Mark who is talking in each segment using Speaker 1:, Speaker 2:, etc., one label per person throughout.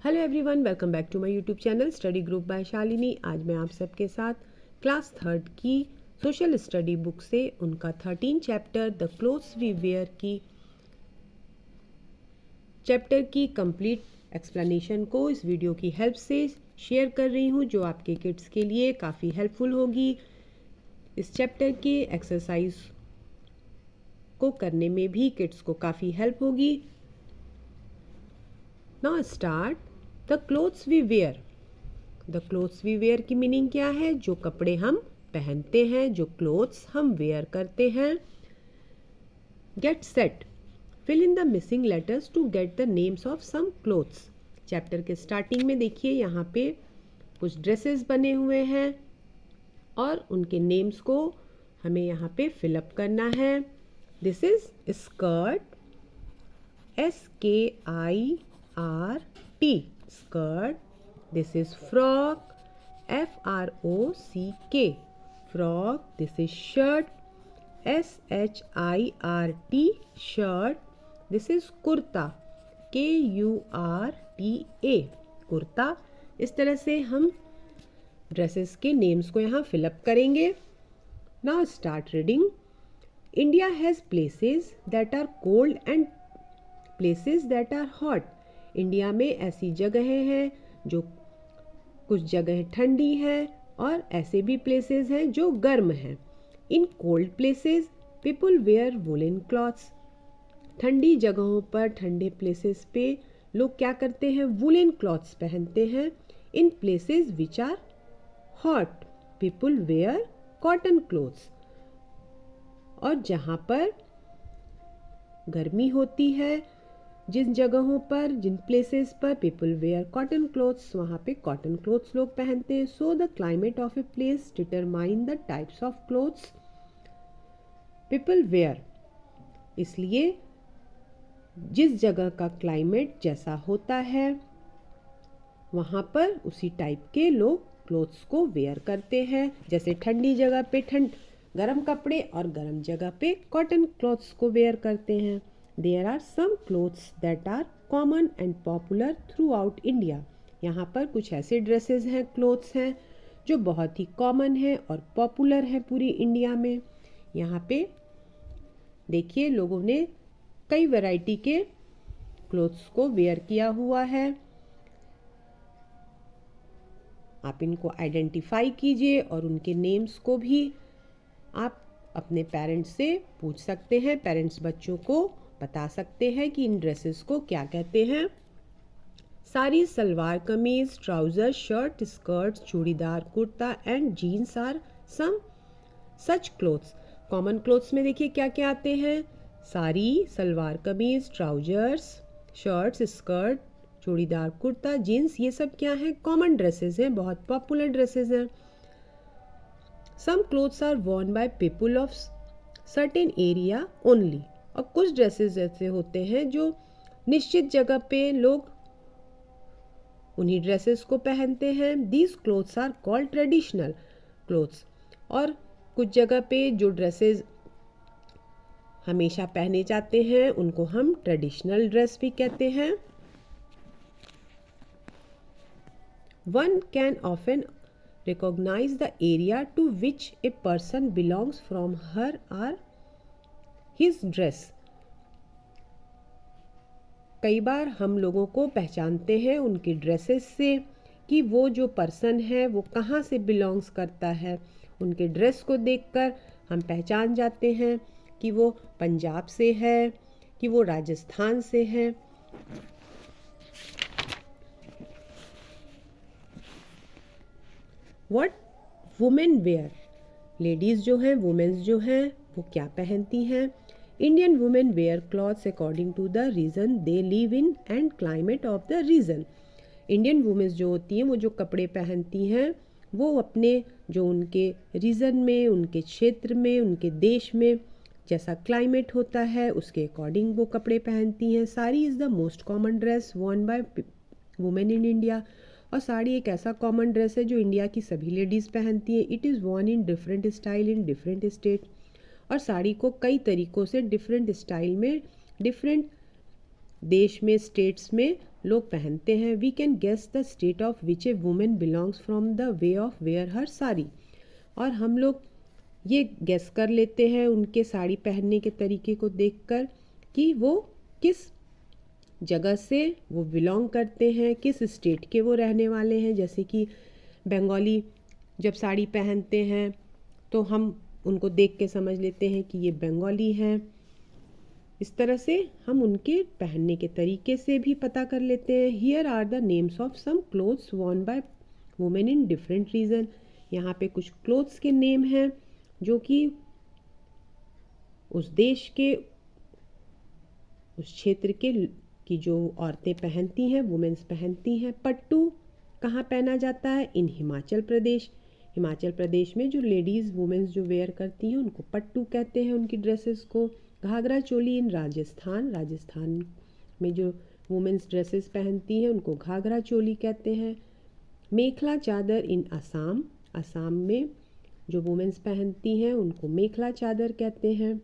Speaker 1: Hello everyone, welcome back to my YouTube channel study group by Shalini. आज मैं आप सबके साथ क्लास थर्ड की सोशल स्टडी बुक से उनका 13 chapter the clothes we wear की चैप्टर की कंप्लीट एक्सप्लेनेशन को इस वीडियो की हेल्प से शेयर कर रही हूँ, जो आपके किड्स के लिए काफ़ी हेल्पफुल होगी। इस चैप्टर के एक्सरसाइज को करने में भी किड्स को काफ़ी हेल्प होगी। Now start the clothes we wear. The clothes we wear की मीनिंग क्या है? जो कपड़े हम पहनते हैं, जो क्लोथ्स हम वेयर करते हैं। Get set, fill in the missing letters to get the names of some clothes. Chapter के स्टार्टिंग में देखिए यहाँ पे कुछ ड्रेसेस बने हुए हैं और उनके नेम्स को हमें यहाँ पे फिलअप करना है। This is skirt, SKIRT, skirt. This is frock, FROCK, frock. This is shirt, SHIRT, shirt. This is kurta, KURTA, kurta. इस तरह से हम ड्रेसेस के नेम्स को यहाँ फिलअप करेंगे। Now start reading. India has places that are cold and places that are hot. India में ऐसी जगहें हैं जो कुछ जगह ठंडी हैं और ऐसे भी प्लेसेस हैं जो गर्म हैं। In cold places people wear woollen clothes. ठंडी जगहों पर, ठंडे प्लेसेस पे लोग क्या करते हैं? वुलन क्लॉथ्स पहनते हैं। In places which are hot people wear cotton clothes. और जहाँ पर गर्मी होती है, जिन जगहों पर, जिन प्लेसेस पर पीपल वेयर कॉटन क्लोथ्स, वहाँ पे कॉटन क्लोथ्स लोग पहनते हैं। So the climate of a place determine the types of clothes people wear. इसलिए जिस जगह का क्लाइमेट जैसा होता है वहाँ पर उसी टाइप के लोग क्लोथ्स को वेयर करते हैं। जैसे ठंडी जगह पे गर्म कपड़े और गर्म जगह पे कॉटन क्लोथ्स को वेयर करते हैं। There are some clothes that are common and popular throughout India. यहाँ पर कुछ ऐसे ड्रेसेस हैं, क्लोथ्स हैं जो बहुत ही कॉमन है और पॉपुलर है पूरी इंडिया में। यहाँ पे देखिए लोगों ने कई वैरायटी के क्लोथ्स को वेयर किया हुआ है। आप इनको आइडेंटिफाई कीजिए और उनके नेम्स को भी आप अपने पेरेंट्स से पूछ सकते हैं। पेरेंट्स बच्चों को बता सकते हैं कि इन ड्रेसेस को क्या कहते हैं। Sari, salwar kameez, trouser, shirt, skirt, churidar, kurta and jeans are some such clothes. Common clothes में देखिए क्या क्या आते हैं? Sari, salwar kameez, trousers, shirts, skirt, churidar, kurta, jeans, ये सब क्या है? कॉमन ड्रेसेस हैं, बहुत पॉपुलर ड्रेसेस हैं। Some clothes are worn by people of certain area only. और कुछ ड्रेसेस ऐसे होते हैं जो निश्चित जगह पे लोग उन्हीं ड्रेसेस को पहनते हैं। These clothes are called traditional clothes. और कुछ जगह पे जो ड्रेसेस हमेशा पहने जाते हैं उनको हम ट्रेडिशनल ड्रेस भी कहते हैं। One can often recognize the area to which a person belongs from her or his dress. कई बार हम लोगों को पहचानते हैं उनकी ड्रेसेस से कि वो जो पर्सन है वो कहाँ से बिलोंग्स करता है। उनके ड्रेस को देखकर हम पहचान जाते हैं कि वो पंजाब से है, कि वो राजस्थान से है। What women wear? लेडीज़ जो हैं, वुमेन्स जो हैं, वो क्या पहनती हैं? Indian women wear clothes according to the region they live in and climate of the region. Indian womens जो होती हैं वो जो कपड़े पहनती हैं वो अपने जो उनके रीजन में, उनके क्षेत्र में, उनके देश में जैसा क्लाइमेट होता है उसके अकॉर्डिंग वो कपड़े पहनती हैं। Sari is the most common dress worn bye women in India. और साड़ी एक ऐसा कॉमन ड्रेस है जो इंडिया की सभी लेडीज़ पहनती हैं। It is worn in different style in different state. और साड़ी को कई तरीक़ों से डिफरेंट स्टाइल में, डिफरेंट देश में, स्टेट्स में लोग पहनते हैं। We can guess the state of which a women belongs from the way of wear her sari. और हम लोग ये गेस कर लेते हैं उनके साड़ी पहनने के तरीके को देखकर कि वो किस जगह से वो बिलोंग करते हैं, किस स्टेट के वो रहने वाले हैं। जैसे कि बंगाली जब साड़ी पहनते हैं तो हम उनको देख के समझ लेते हैं कि ये बंगाली हैं। इस तरह से हम उनके पहनने के तरीके से भी पता कर लेते हैं। Here are the names of some clothes worn by women in different region. यहाँ पे कुछ क्लोथ्स के नेम हैं जो कि उस देश के, उस क्षेत्र के की जो औरतें पहनती हैं, वुमेन्स पहनती हैं। पट्टू कहाँ पहना जाता है? इन हिमाचल प्रदेश। हिमाचल प्रदेश में जो लेडीज़ वुमेन्स जो वेयर करती हैं उनको पट्टू कहते हैं, उनकी ड्रेसेस को। घाघरा चोली इन राजस्थान। राजस्थान में जो वुमेन्स ड्रेसेस पहनती हैं उनको घाघरा चोली कहते हैं। मेखला चादर इन असम। असम में जो वुमेन्स पहनती हैं उनको मेखला चादर कहते हैं।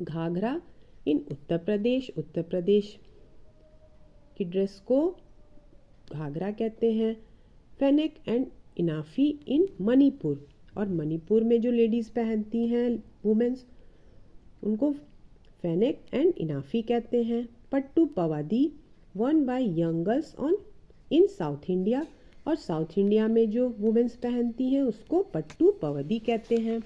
Speaker 1: घाघरा इन उत्तर प्रदेश। उत्तर प्रदेश की ड्रेस को घाघरा कहते हैं। फेनेक एंड इनाफी इन मणिपुर। और मणिपुर में जो लेडीज़ पहनती हैं वुमेन्स उनको फेनेक एंड इनाफी कहते हैं। Pattu pavadai worn by young girls on in south India. और साउथ इंडिया में जो वुमेन्स पहनती हैं उसको पट्टू पवादी कहते हैं।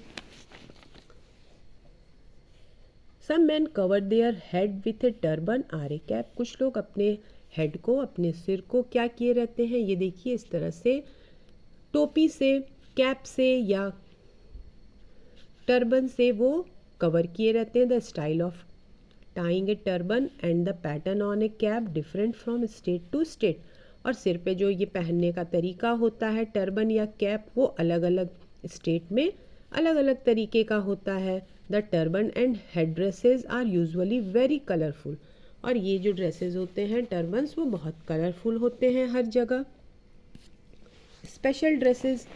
Speaker 1: Some man cover their head with a turban or a cap. कुछ लोग अपने हेड को, अपने सिर को क्या किए रहते हैं? ये देखिए इस तरह से टोपी से, कैप से या टर्बन से वो कवर किए रहते हैं। The style of tying a turban and the pattern on a cap different from state to state. और सिर पे जो ये पहनने का तरीका होता है टर्बन या कैप, वो अलग अलग स्टेट में अलग अलग तरीके का होता है। The turban and head dresses are usually very colourful. और ये जो ड्रेसेस होते हैं टर्बन्स, वो बहुत कलरफुल होते हैं हर जगह। Special dresses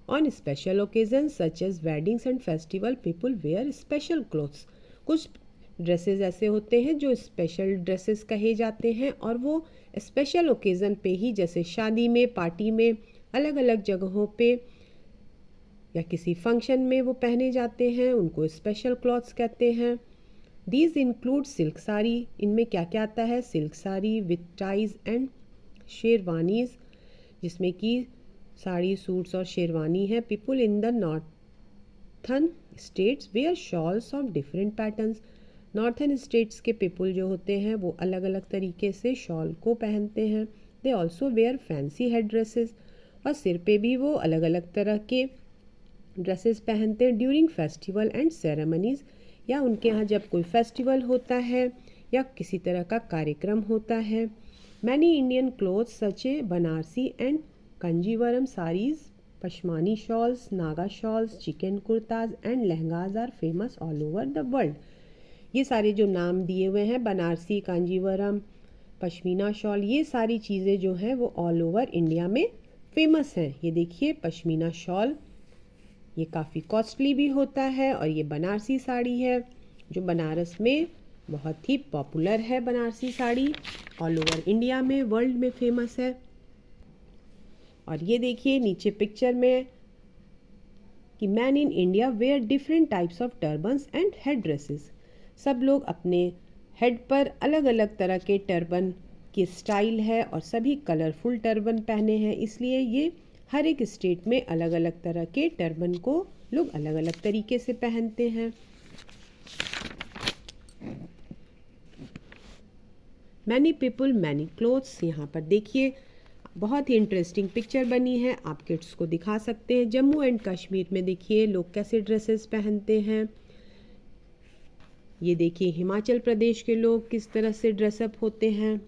Speaker 1: on special occasion such as weddings and festival people wear special clothes. कुछ ड्रेसेस ऐसे होते हैं जो स्पेशल ड्रेसेस कहे जाते हैं और वो स्पेशल ओकेज़न पे ही, जैसे शादी में, पार्टी में, अलग अलग जगहों पे या किसी फंक्शन में वो पहने जाते हैं, उनको स्पेशल क्लॉथ्स कहते हैं। These include silk sari. इनमें क्या क्या आता है? Silk sari with ties and sherwanis, जिसमें कि साड़ी, सूट्स और शेरवानी है। People in the northern states wear shawls of different patterns. Northern states के पीपल जो होते हैं वो अलग अलग तरीके से शॉल को पहनते हैं। They also where fancy head dresses. और सिर पे भी वो अलग अलग तरह के ड्रेसेस पहनते हैं। ड्यूरिंग फेस्टिवल एंड सेरेमनीज, या उनके यहाँ जब कोई फेस्टिवल होता है या किसी तरह का कार्यक्रम होता है। Many Indian clothes such a Banarasi and Kanjeevaram saris, Pashmina shawls, Naga shawls, chikan kurtas and lehengas are famous all over the world. ये सारे जो नाम दिए हुए हैं, बनारसी, कांजीवरम, पश्मीना शॉल, ये सारी चीज़ें जो हैं वो ऑल ओवर इंडिया में फेमस हैं। ये देखिए पश्मीना शॉल, ये काफ़ी कॉस्टली भी होता है। और ये बनारसी साड़ी है जो बनारस में बहुत ही पॉपुलर है। Banarasi sari all over India में, वर्ल्ड में फेमस है। और ये देखिए नीचे पिक्चर में कि man in India wear different types of turbans and head dresses. सब लोग अपने हेड पर अलग अलग तरह के टर्बन की स्टाइल है और सभी कलरफुल टर्बन पहने हैं। इसलिए ये हर एक स्टेट में अलग अलग तरह के टर्बन को लोग अलग अलग तरीके से पहनते हैं। Many people many clothes. यहाँ पर देखिए बहुत ही इंटरेस्टिंग पिक्चर बनी है, आप किड्स को दिखा सकते हैं। जम्मू एंड कश्मीर में देखिए लोग कैसे ड्रेसेस पहनते हैं। ये देखिए हिमाचल प्रदेश के लोग किस तरह से ड्रेसअप होते हैं।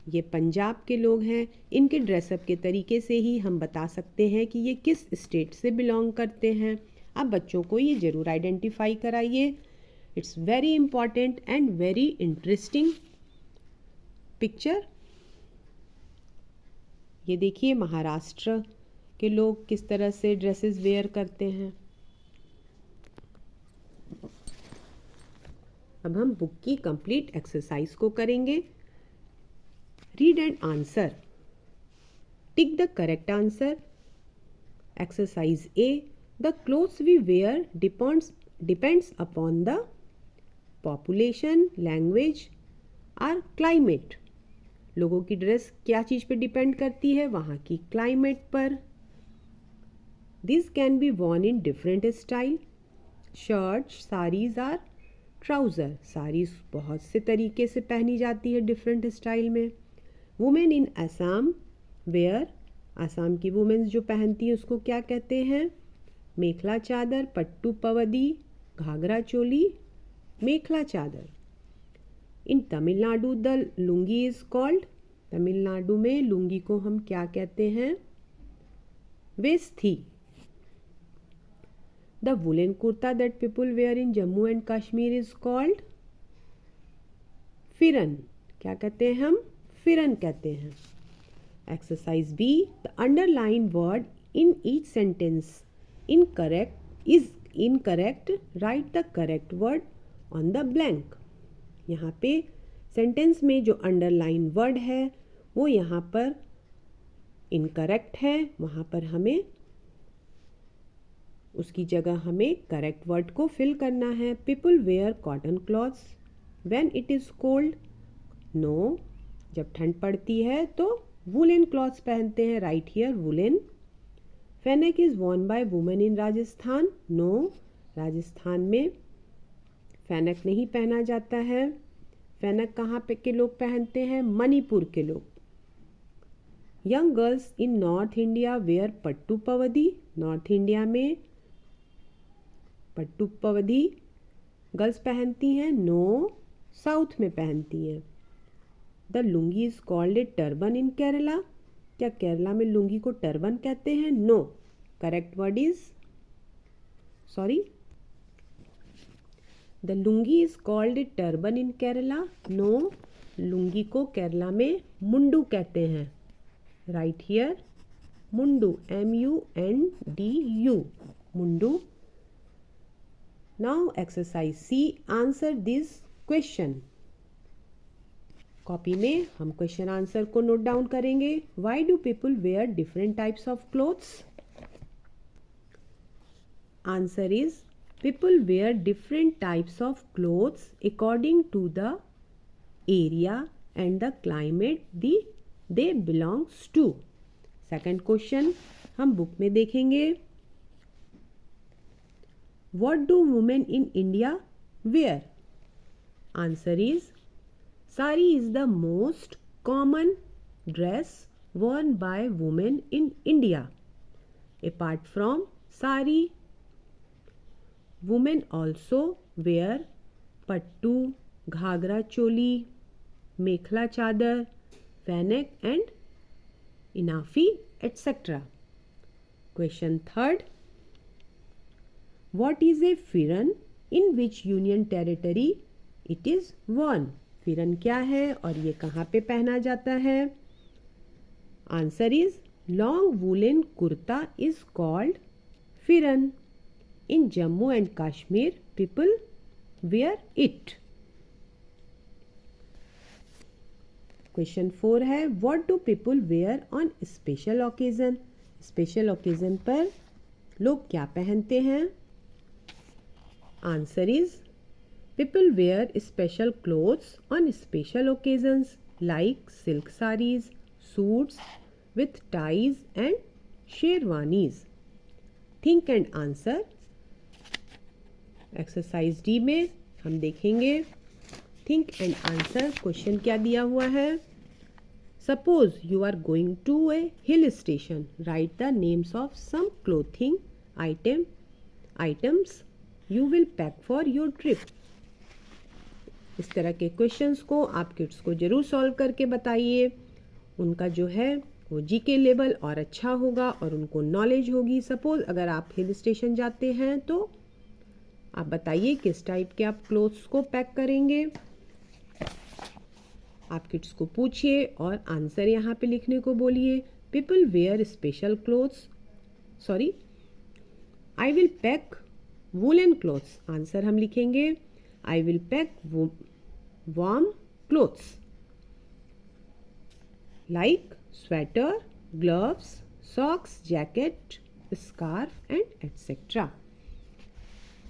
Speaker 1: ये पंजाब के लोग हैं। इनके ड्रेसअप के तरीके से ही हम बता सकते हैं कि ये किस स्टेट से बिलोंग करते हैं। आप बच्चों को ये ज़रूर आइडेंटिफाई कराइए। It's very important and very interesting picture. ये देखिए महाराष्ट्र के लोग किस तरह से ड्रेसेस वेयर करते हैं। अब हम बुक की कंप्लीट एक्सरसाइज को करेंगे। Read and answer. Tick the correct answer. Exercise A, the clothes we wear depends upon the population, language और क्लाइमेट। लोगों की ड्रेस क्या चीज़ पे डिपेंड करती है? वहाँ की क्लाइमेट पर। This can be Warne in different style. Shirt, saris और ट्राउज़र। साड़ीज बहुत से तरीके से पहनी जाती है डिफरेंट स्टाइल में। Women in Assam wear, Assam की वुमेन्स जो पहनती है उसको क्या कहते हैं? मेखला चादर, पट्टू पवदी, Ghaghara choli, mekhela chador. In Tamil Nadu the lungi is called, Tamil Nadu में लुंगी को हम क्या कहते हैं? Veshti. The woollen kurta that people wear in Jammu and Kashmir is called pheran. क्या कहते हैं हम? फिरन कहते हैं। Exercise B, the underline word in each sentence is incorrect, write the correct word on the blank. यहाँ पे सेंटेंस में जो अंडरलाइन वर्ड है वो यहाँ पर इनकरेक्ट है, वहाँ पर हमें उसकी जगह हमें करेक्ट वर्ड को फिल करना है। People wear cotton clothes when it is cold. No, जब ठंड पड़ती है तो वुलन क्लॉथ्स पहनते हैं, right here woollen. Phanek is worn by women in Rajasthan. No, Rajasthan में फेनक नहीं पहना जाता है। फेनक कहाँ पे के लोग पहनते हैं? मणिपुर के लोग। Young girls in north India wear pattu pavadai. North India में पट्टू पवदी गर्ल्स पहनती हैं। नो, साउथ में पहनती हैं। The lungi is called a turban in Kerala. क्या केरला में लुंगी को टर्बन कहते हैं? No, correct word is sorry, the lungi is called a turban in Kerala. No, lungi को केरला में मुंडू कहते हैं, right here mundu, MUNDU, mundu. Now exercise C, answer this question. Copy में हम क्वेश्चन आंसर को नोट डाउन करेंगे। Why do people wear different types of clothes? Answer is people wear different types of clothes according to the area and the climate they belongs to. Second question हम book में देखेंगे। What do women in India wear? Answer is sari is the most common dress worn by women in India. Apart from sari, women also wear pattu, Ghaghara choli, mekhela चादर, फैनेक and इनाफी etc. Question third. What is a firan? In which union territory it is worn? फिरन क्या है और ये कहाँ पे पहना जाता है? Answer is long woolen kurta is called firan. In Jammu and Kashmir, people wear it. Question 4 है, what do people wear on special occasion? Special occasion पर लोग क्या पहनते हैं? Answer is people wear special clothes on special occasions like silk sarees, suits with ties and sherwanis. Think and answer. Exercise D में हम देखेंगे think and answer. Question क्या दिया हुआ है? Suppose you are going to a hill station, write the names of some clothing items you will pack for your trip. इस तरह के क्वेश्चंस को आप किड्स को जरूर सॉल्व करके बताइए। उनका जो है वो जीके लेवल और अच्छा होगा और उनको नॉलेज होगी। सपोज अगर आप हिल स्टेशन जाते हैं तो आप बताइए किस टाइप के आप क्लोथ्स को पैक करेंगे। आप किड्स को पूछिए और आंसर यहाँ पे लिखने को बोलिए। People wear special clothes, sorry, I will pack woollen clothes. Answer हम लिखेंगे I will pack warm clothes like sweater, gloves, socks, jacket, scarf and etc.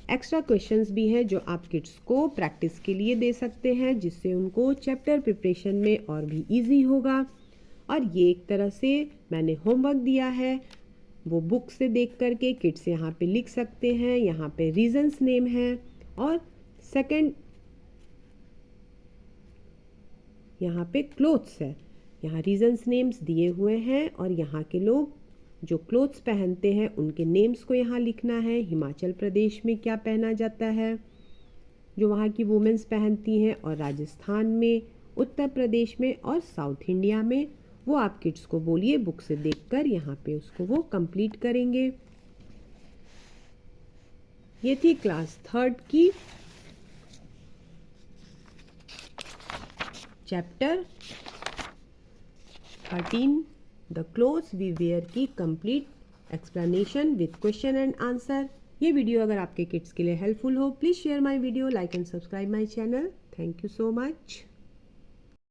Speaker 1: Extra questions भी हैं जो आप किड्स को प्रैक्टिस के लिए दे सकते हैं, जिससे उनको चैप्टर प्रिपरेशन में और भी इजी होगा। और ये एक तरह से मैंने होमवर्क दिया है, वो बुक से देख करके किड्स यहाँ पे लिख सकते हैं। यहाँ पे रीजन्स नेम है और सेकंड यहाँ पे क्लोथ्स है। यहाँ रीजन्स नेम्स दिए हुए हैं और यहाँ के लोग जो क्लोथ्स पहनते हैं उनके नेम्स को यहाँ लिखना है। हिमाचल प्रदेश में क्या पहना जाता है जो वहाँ की वुमेन्स पहनती हैं, और राजस्थान में, उत्तर प्रदेश में और साउथ इंडिया में, वो आप किड्स को बोलिए बुक से देखकर यहाँ पे उसको वो कंप्लीट करेंगे। ये थी क्लास 3 की chapter 13 the clothes we wear की complete explanation with question and answer. ये वीडियो अगर आपके किड्स के लिए हेल्पफुल हो, please share my video, like and subscribe my channel. Thank you so much.